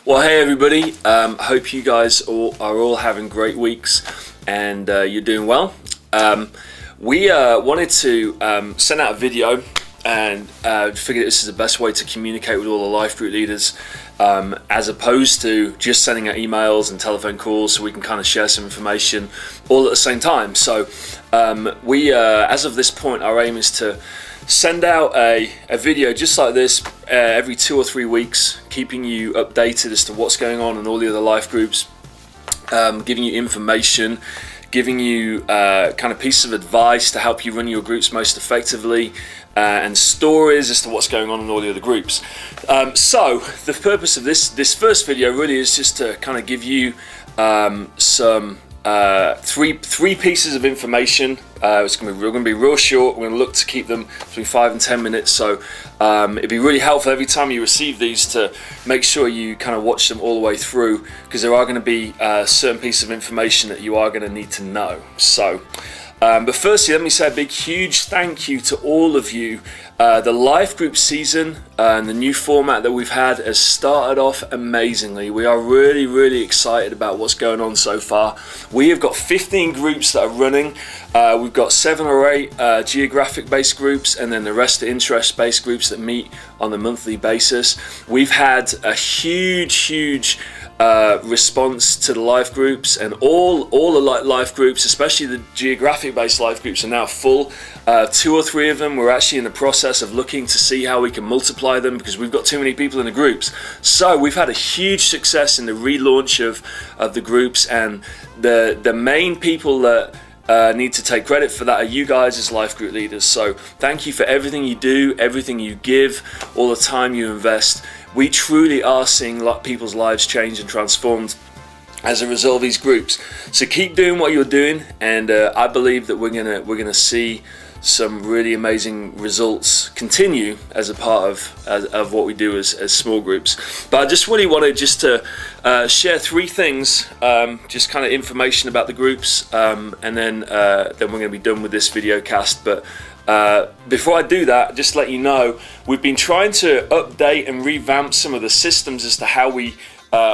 Well, hey everybody, hope you guys are all having great weeks and you're doing well. We wanted to send out a video and figured this is the best way to communicate with all the life group leaders, as opposed to just sending out emails and telephone calls, so we can kind of share some information all at the same time. So as of this point, our aim is to send out a video just like this every 2 or 3 weeks, keeping you updated as to what's going on in all the other life groups, giving you information, giving you kind of pieces of advice to help you run your groups most effectively, and stories as to what's going on in all the other groups. So the purpose of this first video really is just to kind of give you some three pieces of information. We're going to be real short. We're going to look to keep them between 5 and 10 minutes. So it'd be really helpful every time you receive these to make sure you kind of watch them all the way through, because there are going to be certain pieces of information that you are going to need to know. So, but firstly, let me say a big, huge thank you to all of you. The life group season and the new format that we've had has started off amazingly. We are really, really excited about what's going on so far. We have got 15 groups that are running. We've got 7 or 8 geographic-based groups, and then the rest are interest-based groups that meet on a monthly basis. We've had a huge response to the life groups, and all the life groups, especially the geographic based life groups, are now full. 2 or 3 of them, we're actually in the process of looking to see how we can multiply them, because we've got too many people in the groups. So we've had a huge success in the relaunch of the groups, and the main people that need to take credit for that are you guys as life group leaders. So thank you for everything you do, everything you give, all the time you invest. We truly are seeing people's lives change and transformed as a result of these groups. So keep doing what you're doing, and I believe that we're gonna see some really amazing results continue as a part of what we do as small groups. But I just really wanted to share 3 things, just kind of information about the groups, and then we're going to be done with this video cast. But before I do that, just to let you know, we've been trying to update and revamp some of the systems as to how we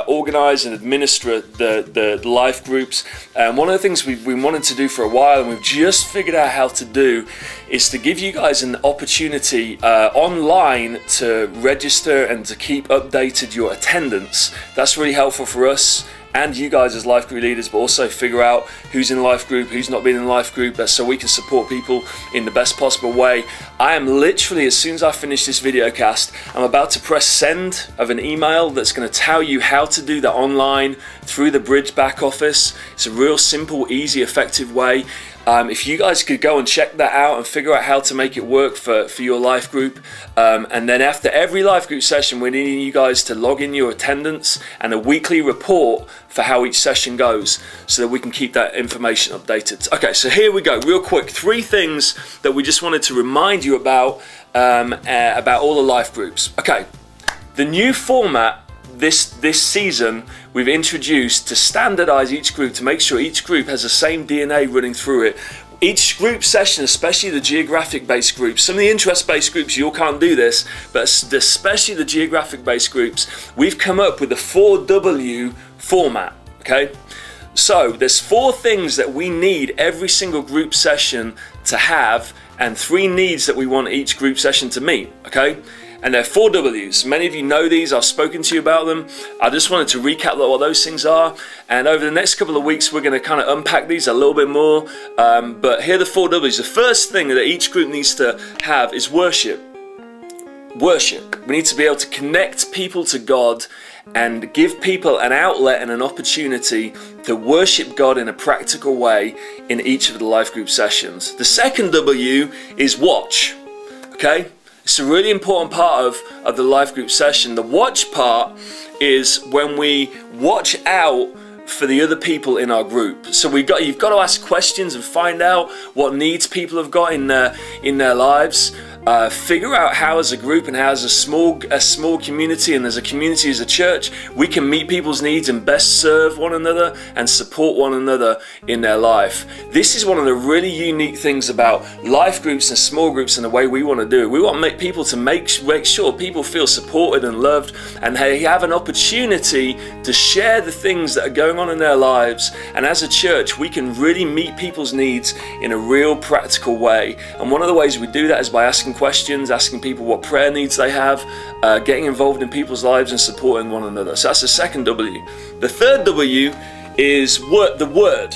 organize and administer the life groups. And one of the things we wanted to do for a while, and we've just figured out how to do, is to give you guys an opportunity online to register and to keep updated your attendance. That's really helpful for us and you guys as life group leaders, but also figure out who's in life group, who's not been in life group, so we can support people in the best possible way. I am literally, as soon as I finish this video cast, I'm about to press send of an email that's going to tell you how to do that online through the Bridge back office. It's a real simple, easy, effective way. If you guys could go and check that out and figure out how to make it work for your life group, and then after every life group session, we're needing you guys to log in your attendance and a weekly report for how each session goes, so that we can keep that information updated. Okay, so here we go, real quick. 3 things that we just wanted to remind you about all the life groups. Okay, the new format this season we've introduced to standardize each group, to make sure each group has the same DNA running through it. Each group session, especially the geographic based groups, some of the interest based groups you all can't do this, but especially the geographic based groups, we've come up with the 4W format. Okay, so there's 4 things that we need every single group session to have, and 3 needs that we want each group session to meet. Okay, and they're 4 W's. Many of you know these, I've spoken to you about them. I just wanted to recap what those things are, and over the next couple of weeks we're going to kind of unpack these a little bit more, but here are the 4 W's. The first thing that each group needs to have is worship. Worship. We need to be able to connect people to God and give people an outlet and an opportunity to worship God in a practical way in each of the life group sessions. The second W is watch. Okay? It's a really important part of the life group session. The watch part is when we watch out for the other people in our group. So you've got to ask questions and find out what needs people have got in their lives. figure out how as a group and how as a small community and as a community, as a church, we can meet people's needs and best serve one another and support one another in their life. This is one of the really unique things about life groups and small groups and the way we want to do it. We want to make people to make sure people feel supported and loved, and they have an opportunity to share the things that are going on in their lives. And as a church, we can really meet people's needs in a real practical way. And one of the ways we do that is by asking questions, asking people what prayer needs they have, getting involved in people's lives and supporting one another. So that's the second W. The third W is the Word,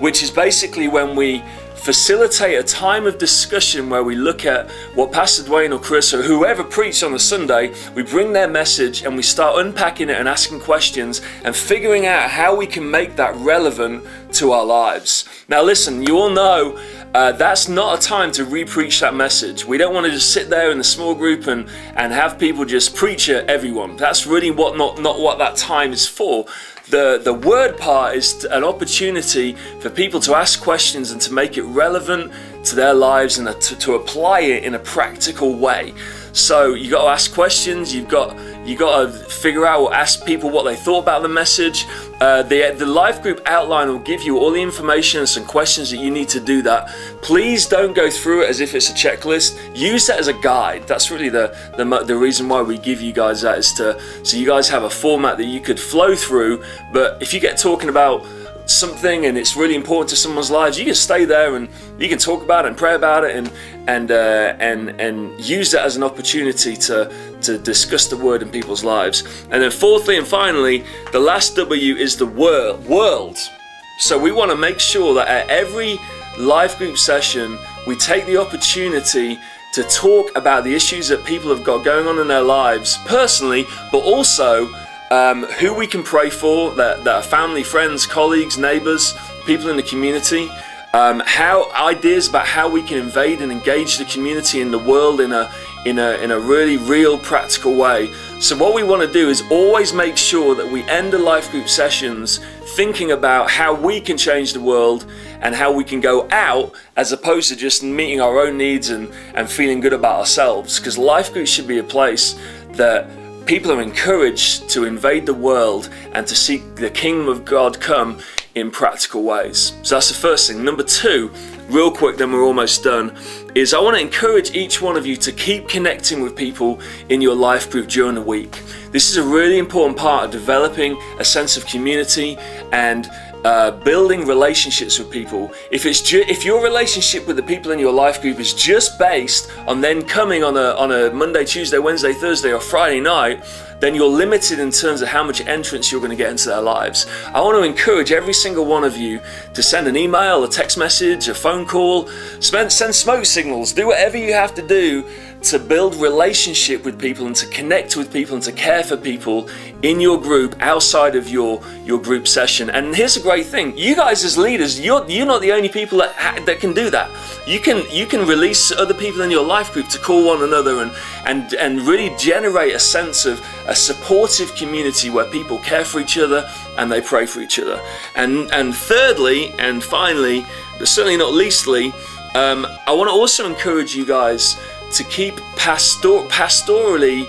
which is basically when we facilitate a time of discussion where we look at what Pastor Dwayne or Chris or whoever preached on a Sunday, we bring their message and we start unpacking it and asking questions and figuring out how we can make that relevant to our lives. Now listen, you all know that's not a time to re-preach that message. We don't want to just sit there in the small group and have people just preach at everyone. That's really not what that time is for. The word part is an opportunity for people to ask questions and to make it relevant to their lives and to apply it in a practical way. So you got to ask questions. You got to figure out or ask people what they thought about the message. The life group outline will give you all the information and some questions that you need to do that. Please don't go through it as if it's a checklist. Use that as a guide. That's really the reason why we give you guys that, is so you guys have a format that you could flow through. But if you get talking about something and it's really important to someone's lives, you can stay there and you can talk about it and pray about it and use that as an opportunity to discuss the word in people's lives. And then fourthly and finally, the last W is the world. So we want to make sure that at every life group session we take the opportunity to talk about the issues that people have got going on in their lives personally, but also who we can pray for, that are family, friends, colleagues, neighbors, people in the community, how ideas about how we can invade and engage the community in the world in a really real practical way. So what we want to do is always make sure that we end the life group sessions thinking about how we can change the world and how we can go out, as opposed to just meeting our own needs and feeling good about ourselves. Because life groups should be a place that people are encouraged to invade the world and to seek the kingdom of God come in practical ways. So that's the first thing. Number two, real quick, then we're almost done, is I want to encourage each one of you to keep connecting with people in your life group during the week. This is a really important part of developing a sense of community and building relationships with people. If your relationship with the people in your life group is just based on then coming on a Monday, Tuesday, Wednesday, Thursday or Friday night, then you're limited in terms of how much entrance you're going to get into their lives. I want to encourage every single one of you to send an email, a text message, a phone call, send smoke signals, do whatever you have to do to build relationship with people and to connect with people and to care for people in your group outside of your group session. And here's a great thing, you guys as leaders, you're not the only people that can do that. You can release other people in your life group to call one another and really generate a sense of a supportive community where people care for each other and they pray for each other. And thirdly and finally, but certainly not leastly, I want to also encourage you guys to keep pastorally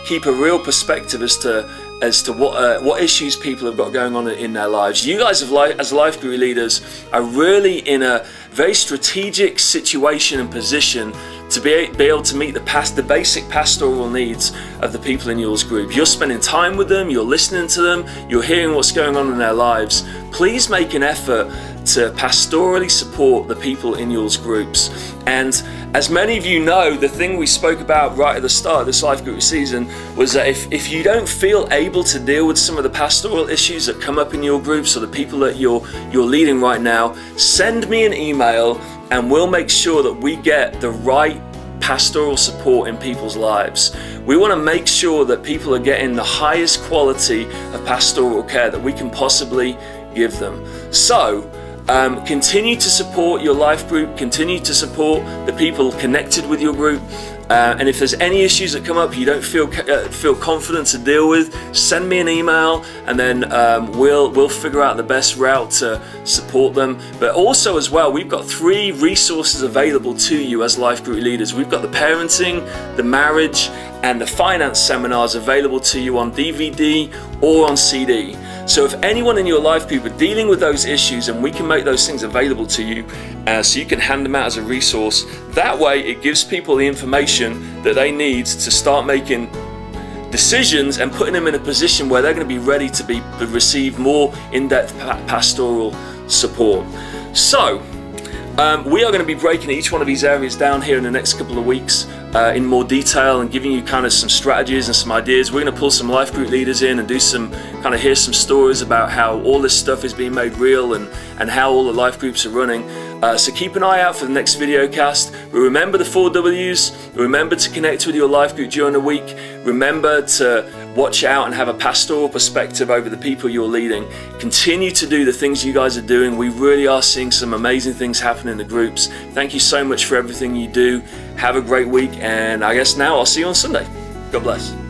keep a real perspective as to what issues people have got going on in their lives. You guys as life group leaders are really in a very strategic situation and position to be able to meet the basic pastoral needs of the people in yours group. You're spending time with them, you're listening to them, you're hearing what's going on in their lives. Please make an effort to pastorally support the people in yours groups. And as many of you know, the thing we spoke about right at the start of this life group season was that if you don't feel able to deal with some of the pastoral issues that come up in your groups or the people that you're leading right now, send me an email and we'll make sure that we get the right pastoral support in people's lives. We want to make sure that people are getting the highest quality of pastoral care that we can possibly give them. So continue to support your life group, continue to support the people connected with your group, And if there's any issues that come up you don't feel confident to deal with, send me an email, and then we'll figure out the best route to support them. But also as well, we've got 3 resources available to you as life group leaders. We've got the parenting, the marriage, and the finance seminars available to you on DVD or on CD. So if anyone in your life group are dealing with those issues, and we can make those things available to you so you can hand them out as a resource. That way it gives people the information that they need to start making decisions and putting them in a position where they're going to be ready to receive more in-depth pastoral support. So we are going to be breaking each one of these areas down here in the next couple of weeks in more detail, and giving you kind of some strategies and some ideas. We're going to pull some life group leaders in and do some kind of hear some stories about how all this stuff is being made real, and how all the life groups are running. So keep an eye out for the next video cast. Remember the 4 W's. Remember to connect with your life group during the week. Remember to watch out and have a pastoral perspective over the people you're leading. Continue to do the things you guys are doing. We really are seeing some amazing things happen in the groups. Thank you so much for everything you do. Have a great week, and I guess now I'll see you on Sunday. God bless.